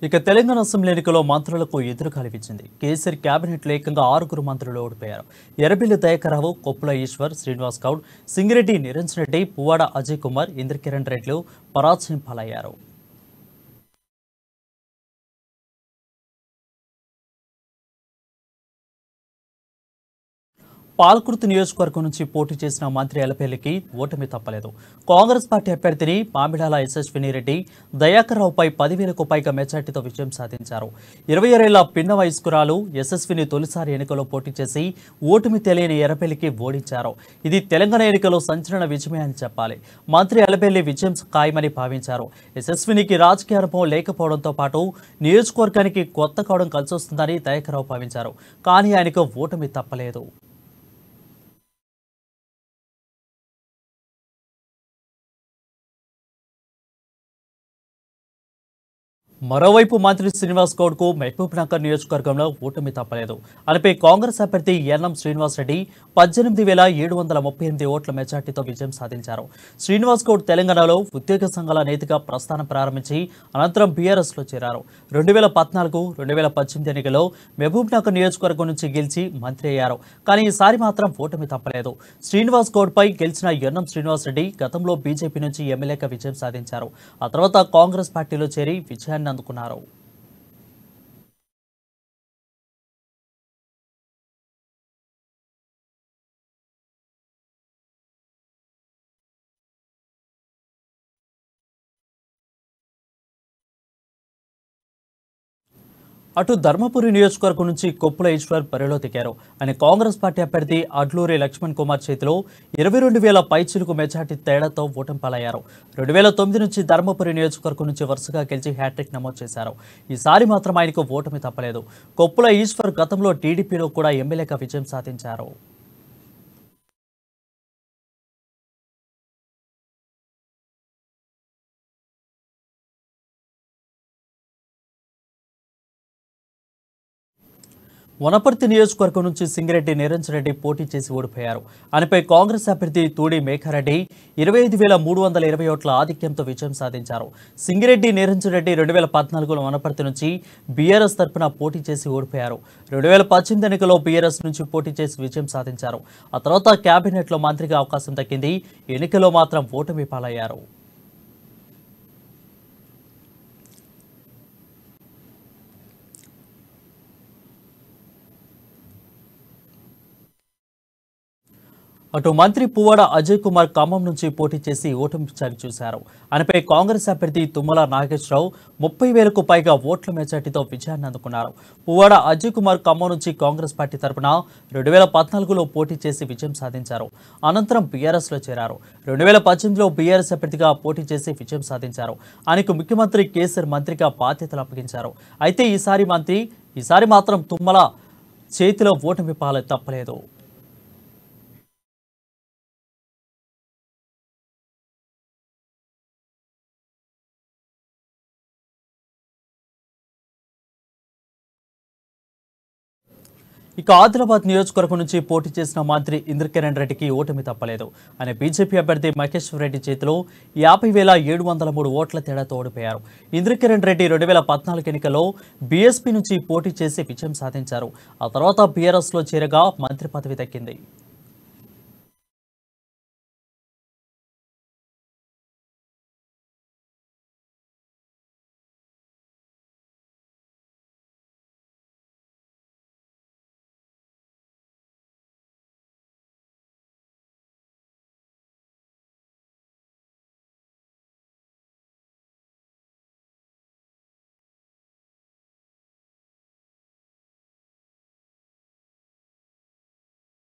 ఇక తెలంగాణ అసెంబ్లీ ఎన్నికల్లో మంత్రులకు ఎదురుగాలి వీచింది. కేసీఆర్ కేబినెట్లో ఏకంగా 6 మంత్రులు ఓడిపోయారు. ఎర్రబెల్లి దయాకర్రావు, కొప్పుల ఈశ్వర్, శ్రీనివాస్ గౌడ్, సింగిరెడ్డి నిరంజన్ రెడ్డి, పువ్వాడ అజయ్ కుమార్, ఇంద్రకిరణ్ రెడ్డిలు పరాజయం పాలయ్యారు. పాల్కుర్తి నియోజకవర్గం నుంచి పోటీ చేసిన మంత్రి ఎలపల్లికి ఓటమి తప్పలేదు. కాంగ్రెస్ పార్టీ అభ్యర్థిని మామిడాల యశస్విని రెడ్డి దయాకర్రావుపై 10,000కు పైగా మెజార్టీతో విజయం సాధించారు. 26 ఏళ్ల పిన్న వయస్కురాలు యశస్విని తొలిసారి ఎన్నికల్లో పోటీ చేసి ఓటమి తెలియని ఎలపల్లికి ఓడించారు. ఇది తెలంగాణ ఎన్నికల్లో సంచలన విజయమే అని చెప్పాలి. మంత్రి ఎలపల్లి విజయం ఖాయమని భావించారు. యశస్వినికి రాజకీయ అనుభవం లేకపోవడంతో పాటు నియోజకవర్గానికి కొత్త కావడం కలిసొస్తుందని దయాకర్రావు భావించారు. కానీ ఆయనకు ఓటమి తప్పలేదు. మరోవైపు మంత్రి శ్రీనివాస్ గౌడ్కు మహబూబ్నగర్ నియోజకవర్గంలో ఓటమి తప్పలేదు. అలాపై కాంగ్రెస్ అభ్యర్థి ఎన్ఎం శ్రీనివాస్ రెడ్డి 18,738 ఓట్ల మెజార్టీతో విజయం సాధించారు. శ్రీనివాస్ గౌడ్ తెలంగాణలో ఉద్యోగ సంఘాల నేతగా ప్రస్థానం ప్రారంభించి అనంతరం బీఆర్ఎస్లో చేరారు. 2014, 2018 ఎన్నికల్లో మహబూబ్నగర్ నియోజకవర్గం నుంచి గెలిచి మంత్రి అయ్యారు. కానీ ఈసారి మాత్రం ఓటమి తప్పలేదు. శ్రీనివాస్ గౌడ్పై గెలిచిన ఎన్ఎం శ్రీనివాస్ రెడ్డి గతంలో బీజేపీ నుంచి ఎమ్మెల్యేగా విజయం సాధించారు. ఆ తర్వాత కాంగ్రెస్ పార్టీలో చేరి విజయాన్ని అందుకున్నారు. అటు ధర్మపురి నియోజకవర్గం నుంచి కొప్పుల ఈశ్వర్ బరిలో దిగారు. ఆయన కాంగ్రెస్ పార్టీ అభ్యర్థి అడ్లూరి లక్ష్మణ్ కుమార్ చేతిలో 22,000 పైచిలుకు మెజార్టీ తేడాతో ఓటమి పాలయ్యారు. 2009 నుంచి ధర్మపురి నియోజకవర్గం నుంచి వరుసగా గెలిచి హ్యాట్రిక్ నమోదు చేశారు. ఈసారి మాత్రం ఆయనకు ఓటమి తప్పలేదు. కొప్పుల ఈశ్వర్ గతంలో టీడీపీలో కూడా ఎమ్మెల్యేగా విజయం సాధించారు. వనపర్తి నియోజకవర్గం నుంచి సింగిరెడ్డి నిరంజన్ రెడ్డి పోటీ చేసి ఓడిపోయారు. ఆయనపై కాంగ్రెస్ అభ్యర్థి తూడి మేఘారెడ్డి 25,320 ఓట్ల ఆధిక్యంతో విజయం సాధించారు. సింగిరెడ్డి నిరంజన్ రెడ్డి 2014లో వనపర్తి నుంచి బీఆర్ఎస్ తరఫున పోటీ చేసి ఓడిపోయారు. 2018 ఎన్నికల్లో బీఆర్ఎస్ నుంచి పోటీ చేసి విజయం సాధించారు. ఆ తర్వాత కేబినెట్లో మంత్రిగా అవకాశం దక్కింది. ఎన్నికల్లో మాత్రం ఓటమి పాలయ్యారు. అటు మంత్రి పువ్వాడ అజయ్ కుమార్ ఖమ్మం నుంచి పోటీ చేసి ఓటమి చవిచూశారు. ఆయనపై కాంగ్రెస్ అభ్యర్థి తుమ్మల నాగేశ్వరరావు 30,000కు పైగా ఓట్ల మెజార్టీతో విజయాన్ని అందుకున్నారు. పువ్వాడ అజయ్ కుమార్ ఖమ్మం నుంచి కాంగ్రెస్ పార్టీ తరఫున 2014లో పోటీ చేసి విజయం సాధించారు. అనంతరం బీఆర్ఎస్లో చేరారు. 2018లో బీఆర్ఎస్ అభ్యర్థిగా పోటీ చేసి విజయం సాధించారు. ఆయనకు ముఖ్యమంత్రి కేసీఆర్ మంత్రిగా బాధ్యతలు అప్పగించారు. అయితే ఈసారి మాత్రం తుమ్మల చేతిలో ఓటమి పాలు తప్పలేదు. ఇక ఆదిలాబాద్ నియోజకవర్గం నుంచి పోటీ చేసిన మంత్రి ఇంద్రకిరణ్ రెడ్డికి ఓటమి తప్పలేదు. ఆయన బీజేపీ అభ్యర్థి మహేశ్వర్ రెడ్డి చేతిలో 50,703 ఓట్ల తేడాతో ఓడిపోయారు. ఇంద్రకిరణ్ రెడ్డి 2014 ఎన్నికల్లో బీఎస్పీ నుంచి పోటీ చేసి విజయం సాధించారు. ఆ తర్వాత బీఆర్ఎస్లో చేరగా మంత్రి పదవి దక్కింది.